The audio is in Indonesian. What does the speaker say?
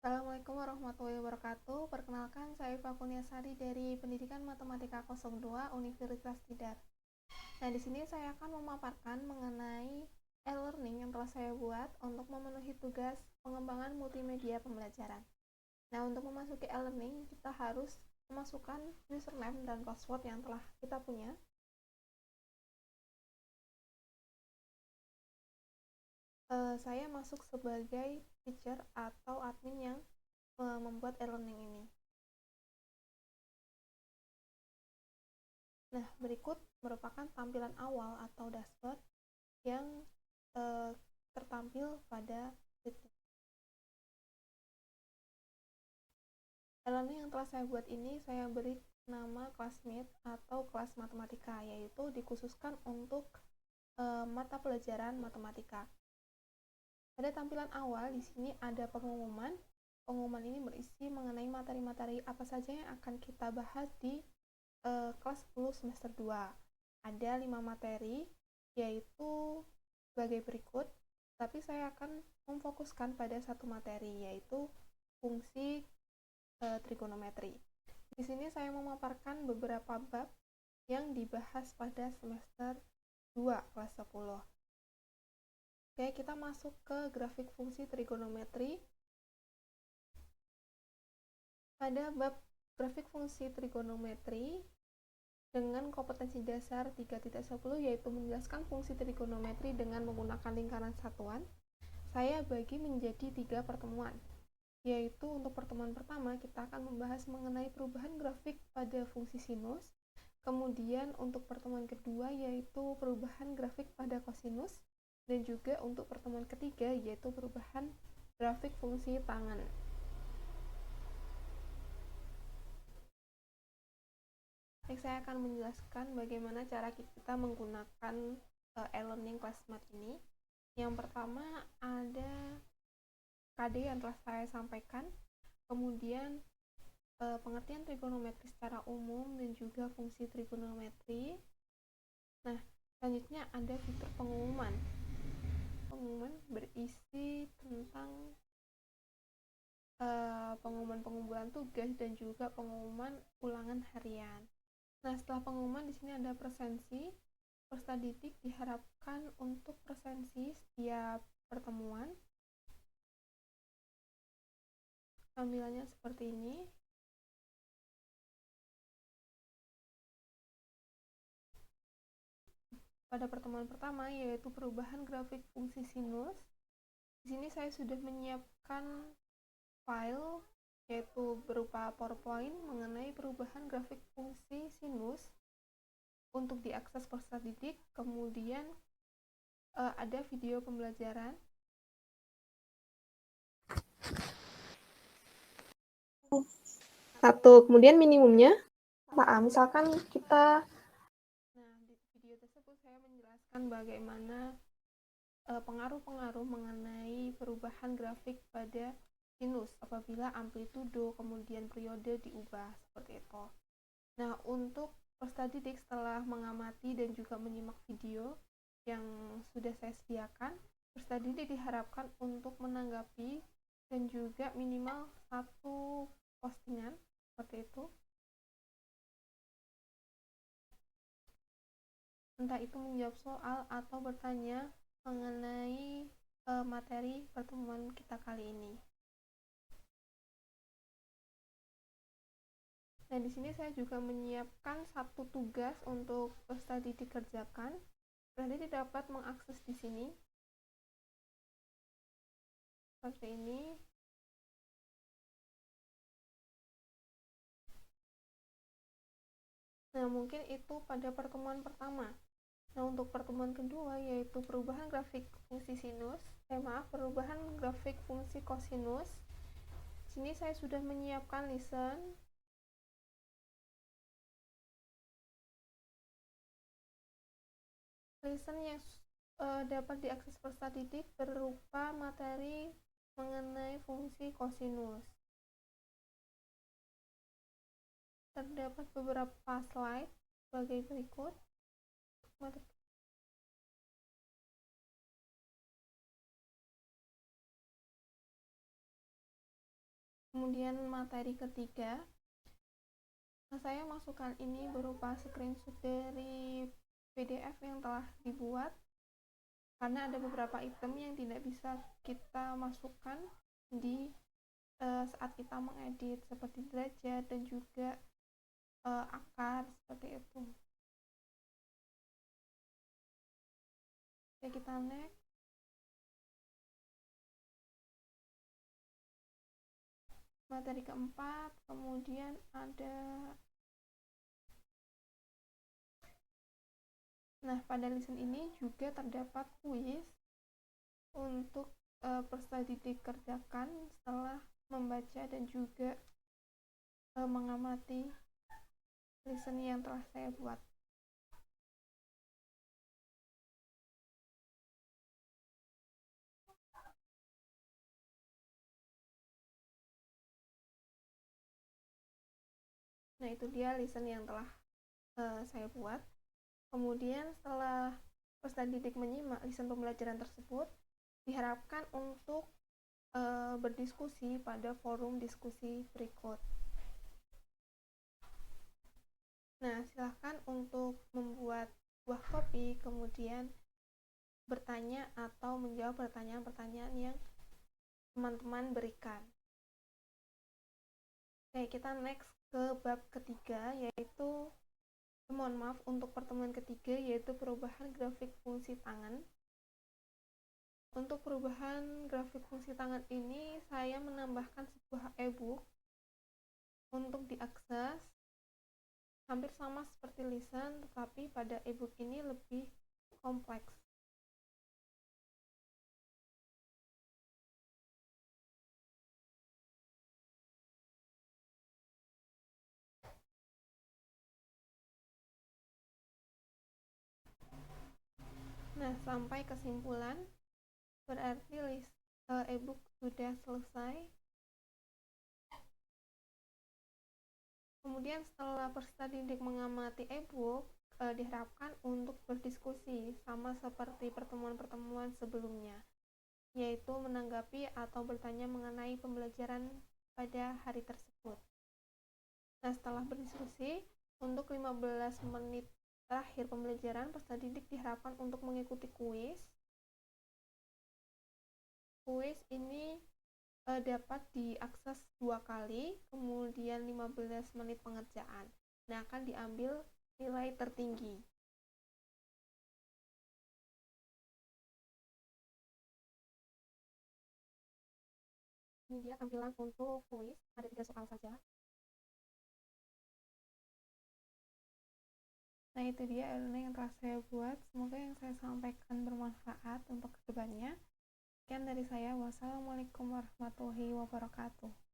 Assalamualaikum warahmatullahi wabarakatuh. Perkenalkan, saya Iva Kurniasari dari Pendidikan Matematika 02 Universitas Tidar. Nah, di sini saya akan memaparkan mengenai e-learning yang telah saya buat untuk memenuhi tugas pengembangan multimedia pembelajaran. Nah, untuk memasuki e-learning, kita harus memasukkan username dan password yang telah kita punya. Saya masuk sebagai teacher atau admin yang membuat e-learning ini. Nah, berikut merupakan tampilan awal atau dashboard yang tertampil pada situs. E-learning yang telah saya buat ini saya beri nama Classmeet atau kelas matematika, yaitu dikhususkan untuk mata pelajaran matematika. Pada tampilan awal di sini ada pengumuman. Pengumuman ini berisi mengenai materi-materi apa saja yang akan kita bahas di kelas 10 semester 2. Ada 5 materi, yaitu sebagai berikut, tapi saya akan memfokuskan pada satu materi, yaitu fungsi trigonometri. Di sini saya memaparkan beberapa bab yang dibahas pada semester 2 kelas 10. Oke, kita masuk ke grafik fungsi trigonometri. Pada bab grafik fungsi trigonometri dengan kompetensi dasar 3.10, yaitu menjelaskan fungsi trigonometri dengan menggunakan lingkaran satuan, saya bagi menjadi 3 pertemuan, yaitu untuk pertemuan pertama kita akan membahas mengenai perubahan grafik pada fungsi sinus. Kemudian untuk pertemuan kedua yaitu perubahan grafik pada kosinus, dan juga untuk pertemuan ketiga yaitu perubahan grafik fungsi tangen. Saya akan menjelaskan bagaimana cara kita menggunakan e-learning Classmeet ini. Yang pertama ada KD yang telah saya sampaikan, kemudian pengertian trigonometri secara umum dan juga fungsi trigonometri. Nah, selanjutnya ada fitur pengumuman. Pengumuman berisi tentang pengumuman pengumpulan tugas dan juga pengumuman ulangan harian. Nah, setelah pengumuman di sini ada presensi. Peserta didik diharapkan untuk presensi setiap pertemuan. Tampilannya seperti ini. Pada pertemuan pertama yaitu perubahan grafik fungsi sinus. Di sini saya sudah menyiapkan file yaitu berupa PowerPoint mengenai perubahan grafik fungsi sinus untuk diakses peserta didik. Kemudian ada video pembelajaran. Satu, kemudian minimumnya misalkan kita, nah di video tersebut saya menjelaskan bagaimana pengaruh-pengaruh mengenai perubahan grafik pada sinus apabila amplitudo kemudian periode diubah seperti itu. Nah, untuk peserta didik setelah mengamati dan juga menyimak video yang sudah saya sediakan, peserta didik diharapkan untuk menanggapi dan juga minimal satu postingan seperti itu. Entah itu menjawab soal atau bertanya mengenai materi pertemuan kita kali ini. Nah, di sini saya juga menyiapkan satu tugas untuk peserta didik kerjakan. Peserta didik dapat mengakses di sini seperti ini. Nah, mungkin itu pada pertemuan pertama. Nah, untuk pertemuan kedua yaitu perubahan grafik fungsi sinus, perubahan grafik fungsi kosinus. Sini saya sudah menyiapkan lesson. Lesson yang dapat diakses peserta didik berupa materi mengenai fungsi kosinus. Terdapat beberapa slide sebagai berikut. Kemudian materi ketiga, saya masukkan ini berupa screenshot dari PDF yang telah dibuat, karena ada beberapa item yang tidak bisa kita masukkan di saat kita mengedit, seperti derajat dan juga akar, seperti itu. Oke, kita next. Materi keempat, kemudian ada, nah pada lesson ini juga terdapat kuis untuk peserta didik kerjakan setelah membaca dan juga mengamati lesson yang telah saya buat. Nah, itu dia lesson yang telah saya buat. Kemudian setelah peserta didik menyimak lesson pembelajaran tersebut, diharapkan untuk berdiskusi pada forum diskusi berikut. Nah, silahkan untuk membuat buah kopi, kemudian bertanya atau menjawab pertanyaan-pertanyaan yang teman-teman berikan. Oke, kita next ke bab ketiga, yaitu mohon maaf untuk pertemuan ketiga, yaitu perubahan grafik fungsi tangan. Untuk perubahan grafik fungsi tangan ini, saya menambahkan sebuah e-book untuk diakses, hampir sama seperti lisan, tetapi pada e-book ini lebih kompleks. Nah, sampai kesimpulan, berarti e-book sudah selesai. Kemudian setelah peserta didik mengamati e-book, diharapkan untuk berdiskusi sama seperti pertemuan-pertemuan sebelumnya, yaitu menanggapi atau bertanya mengenai pembelajaran pada hari tersebut. Nah, setelah berdiskusi, untuk 15 menit terakhir pembelajaran, peserta didik diharapkan untuk mengikuti kuis. Kuis ini dapat diakses 2 kali, kemudian 15 menit pengerjaan. Nah, akan diambil nilai tertinggi. Ini dia tampilan untuk kuis, ada 3 soal saja. Nah, itu dia e-learning yang telah saya buat. Semoga yang saya sampaikan bermanfaat untuk kedepannya. Sekian dari saya. Wassalamualaikum warahmatullahi wabarakatuh.